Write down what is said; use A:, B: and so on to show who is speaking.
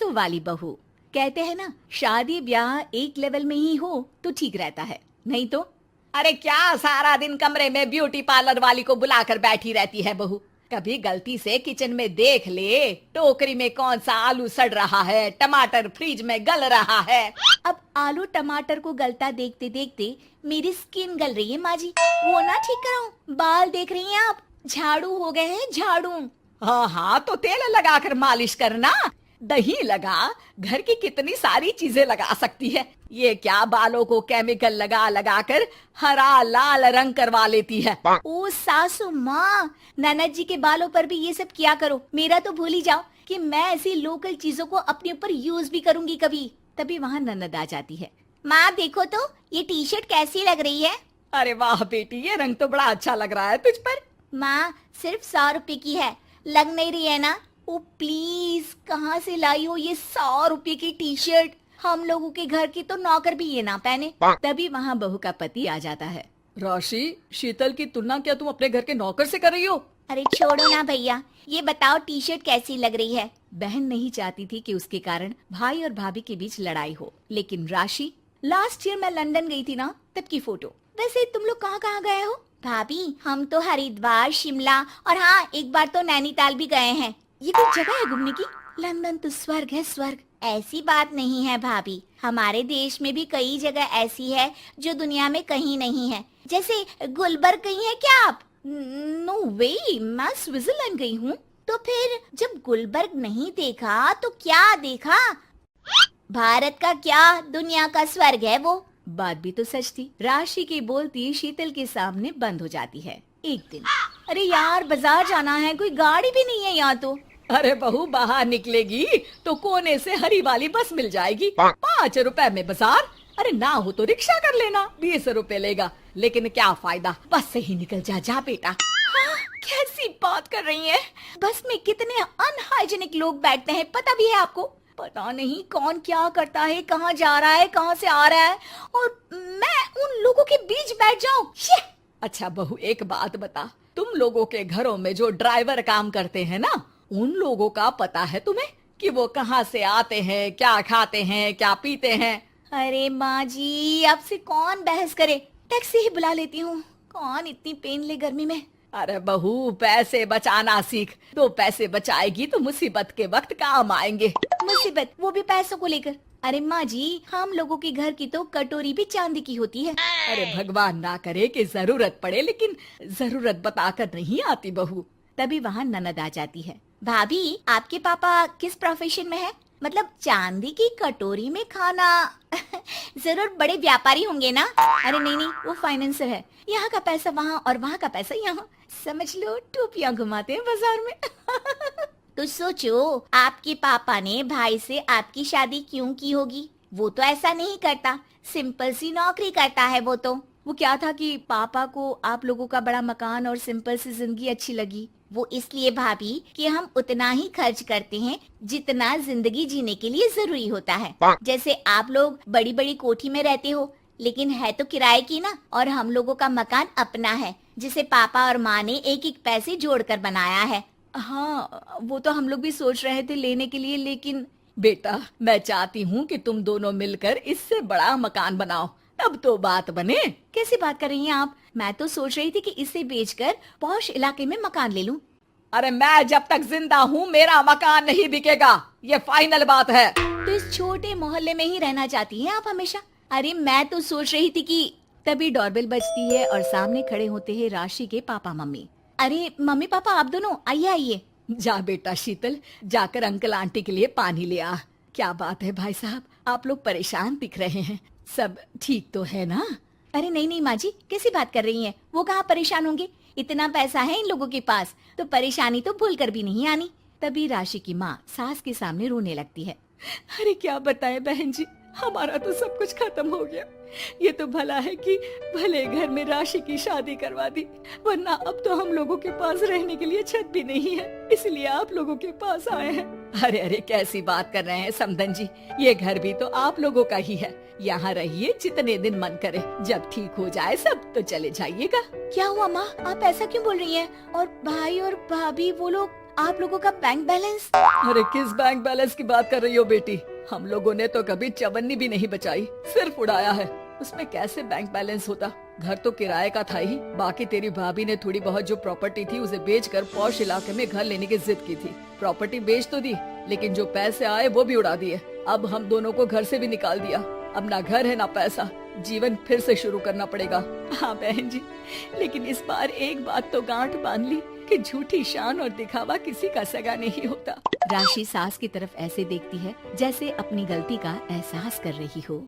A: सासू वाली बहू। कहते हैं ना, शादी ब्याह एक लेवल में ही हो तो ठीक रहता है, नहीं तो अरे क्या सारा दिन कमरे में ब्यूटी पार्लर वाली को बुलाकर बैठी रहती है बहू। कभी गलती से किचन में देख ले टोकरी में कौन सा आलू सड़ रहा है, टमाटर फ्रिज में गल रहा है। अब आलू टमाटर को गलता देखते देखते मेरी स्किन गल रही है माँ जी, वो ना ठीक कराऊं। बाल देख रही हैं आप, झाड़ू हो गए हैं झाड़ू। हाँ हाँ, तो तेल लगाकर मालिश करना, दही लगा, घर की कितनी सारी चीजें लगा सकती है। ये क्या बालों को केमिकल लगा लगा कर हरा लाल रंग करवा लेती है। ओ सासू माँ, ननद जी के बालों पर भी ये सब किया करो। मेरा तो भूल ही जाओ कि मैं ऐसी लोकल चीजों को अपने ऊपर यूज भी करूंगी कभी। तभी वहाँ ननद आ जाती है। माँ देखो तो ये टी शर्ट कैसी लग रही है। अरे वाह बेटी, ये रंग तो बड़ा अच्छा लग रहा है तुझ पर। माँ सिर्फ 100 रुपए की है, लग नहीं रही है ना। ओ प्लीज, कहाँ से लाई हो ये 100 रुपए की टी शर्ट। हम लोगों के घर की तो नौकर भी ये ना पहने। तभी वहाँ बहू का पति आ जाता है।
B: राशि, शीतल की तुलना क्या तुम अपने घर के नौकर से कर रही हो?
A: अरे छोड़ो ना भैया, ये बताओ टी शर्ट कैसी लग रही है। बहन नहीं चाहती थी कि उसके कारण भाई और भाभी के बीच लड़ाई हो, लेकिन राशि, लास्ट ईयर मैं लंदन गई थी ना, तब की फोटो। वैसे तुम लोग कहाँ कहाँ गए हो? भाभी हम तो हरिद्वार, शिमला और हाँ एक बार तो नैनीताल भी गए हैं। ये कोई जगह है घूमने की? लंदन तो स्वर्ग है स्वर्ग। ऐसी बात नहीं है भाभी, हमारे देश में भी कई जगह ऐसी है जो दुनिया में कहीं नहीं है। जैसे गुलबर्ग गई हैं क्या आप? नो वे, मैं स्विट्जरलैंड गई हूँ। तो फिर जब गुलबर्ग नहीं देखा तो क्या देखा? भारत का क्या, दुनिया का स्वर्ग है वो। बात भी तो सच थी। राशि की बोलती शीतल के सामने बंद हो जाती है। एक दिन, अरे यार बाजार जाना है, कोई गाड़ी भी नहीं है यहाँ तो।
B: अरे बहू, बाहर निकलेगी तो कोने से हरी वाली बस मिल जाएगी। 5 रुपए में बाजार। अरे ना हो तो रिक्शा कर लेना, 20 रुपए लेगा। लेकिन क्या फायदा, बस से ही निकल जा बेटा।
A: हाँ, कैसी बात कर रही है? बस में कितने अनहाइजीनिक लोग बैठते हैं, पता भी है आपको? पता नहीं कौन क्या करता है, कहाँ जा रहा है, कहाँ से आ रहा है, और मैं उन लोगों के बीच बैठ जाऊं।
B: अच्छा बहू, एक बात बता, तुम लोगों के घरों में जो ड्राइवर काम करते हैं ना, उन लोगों का पता है तुम्हें कि वो कहाँ से आते हैं, क्या खाते हैं, क्या पीते हैं?
A: अरे माँ जी, आपसे कौन बहस करे, टैक्सी ही बुला लेती हूँ। कौन इतनी पेन ले गर्मी में।
B: अरे बहू, पैसे बचाना सीख, तो पैसे बचाएगी तो मुसीबत के वक्त काम आएंगे।
A: मुसीबत, वो भी पैसों को लेकर? अरे माँ जी, हम लोगों के घर की तो कटोरी भी चांदी की होती है।
B: अरे भगवान ना करे कि जरूरत पड़े, लेकिन जरूरत बताकर नहीं आती बहू।
A: तभी वहाँ ननद आ जाती है। भाभी, आपके पापा किस प्रोफेशन में है? मतलब चांदी की कटोरी में खाना जरूर बड़े व्यापारी होंगे ना? अरे नहीं नहीं, वो फाइनेंसर है। यहाँ का पैसा वहाँ और वहाँ का पैसा यहाँ, समझ लो टोपियाँ घुमाते हैं बाजार में। तो सोचो, आपके पापा ने भाई से आपकी शादी क्यों की होगी? वो तो ऐसा नहीं करता, सिंपल सी नौकरी करता है वो तो। वो क्या था कि पापा को आप लोगों का बड़ा मकान और सिंपल सी जिंदगी अच्छी लगी। वो इसलिए भाभी कि हम उतना ही खर्च करते हैं जितना जिंदगी जीने के लिए जरूरी होता है। जैसे आप लोग बड़ी बड़ी कोठी में रहते हो, लेकिन है तो किराए की ना, और हम लोगों का मकान अपना है, जिसे पापा और माँ ने एक एक पैसे जोड़कर बनाया है।
B: हाँ, वो तो हम लोग भी सोच रहे थे लेने के लिए, लेकिन बेटा मैं चाहती हूँ कि तुम दोनों मिलकर इससे बड़ा मकान बनाओ, तब तो बात बने।
A: कैसी बात कर रही हैं आप? मैं तो सोच रही थी कि इसे बेचकर पॉश इलाके में मकान ले लूं।
B: अरे मैं जब तक जिंदा हूँ मेरा मकान नहीं बिकेगा, ये फाइनल बात है।
A: तो इस छोटे मोहल्ले में ही रहना चाहती हैं आप हमेशा? अरे मैं तो सोच रही थी कि। तभी डोरबेल बजती है और सामने खड़े होते हैं राशि के पापा मम्मी। अरे मम्मी पापा, आप दोनों आइए आइए।
B: जा बेटा शीतल, जाकर अंकल आंटी के लिए पानी ले आ। क्या बात है भाई साहब, आप लोग परेशान दिख रहे हैं, सब ठीक तो है ना?
A: अरे नहीं नहीं माँ जी, कैसी बात कर रही हैं? वो कहाँ परेशान होंगे, इतना पैसा है इन लोगों के पास, तो परेशानी तो भूल कर भी नहीं आनी। तभी राशि की माँ सास के सामने रोने लगती है।
B: अरे क्या बताएं बहन जी, हमारा तो सब कुछ खत्म हो गया। ये तो भला है कि भले घर में राशि की शादी करवा दी, वरना अब तो हम लोगों के पास रहने के लिए छत भी नहीं है, इसलिए आप लोगों के पास आए हैं। अरे अरे कैसी बात कर रहे हैं समधन जी, ये घर भी तो आप लोगों का ही है, यहाँ रहिए जितने दिन मन करे, जब ठीक हो जाए सब तो चले जाइएगा।
A: क्या हुआ माँ, आप ऐसा क्यों बोल रही हैं? और भाई और भाभी वो लोग? आप लोगों का बैंक बैलेंस?
B: अरे किस बैंक बैलेंस की बात कर रही हो बेटी? हम लोगों ने तो कभी चवन्नी भी नहीं बचाई, सिर्फ उड़ाया है। उसमें कैसे बैंक बैलेंस होता? घर तो किराए का था ही। बाकी तेरी भाभी ने थोड़ी बहुत जो प्रॉपर्टी थी उसे बेचकर पॉश इलाके में घर लेने की जिद की थी। प्रॉपर्टी बेच तो दी, लेकिन जो पैसे आए वो भी उड़ा दिए। अब हम दोनों को घर से भी निकाल दिया। अब ना घर है ना पैसा, जीवन फिर से शुरू करना पड़ेगा।
A: हाँ बहन जी, लेकिन इस बार एक बात तो गांठ बांध ली कि झूठी शान और दिखावा किसी का सगा नहीं होता। राशि सास की तरफ ऐसे देखती है जैसे अपनी गलती का एहसास कर रही हो।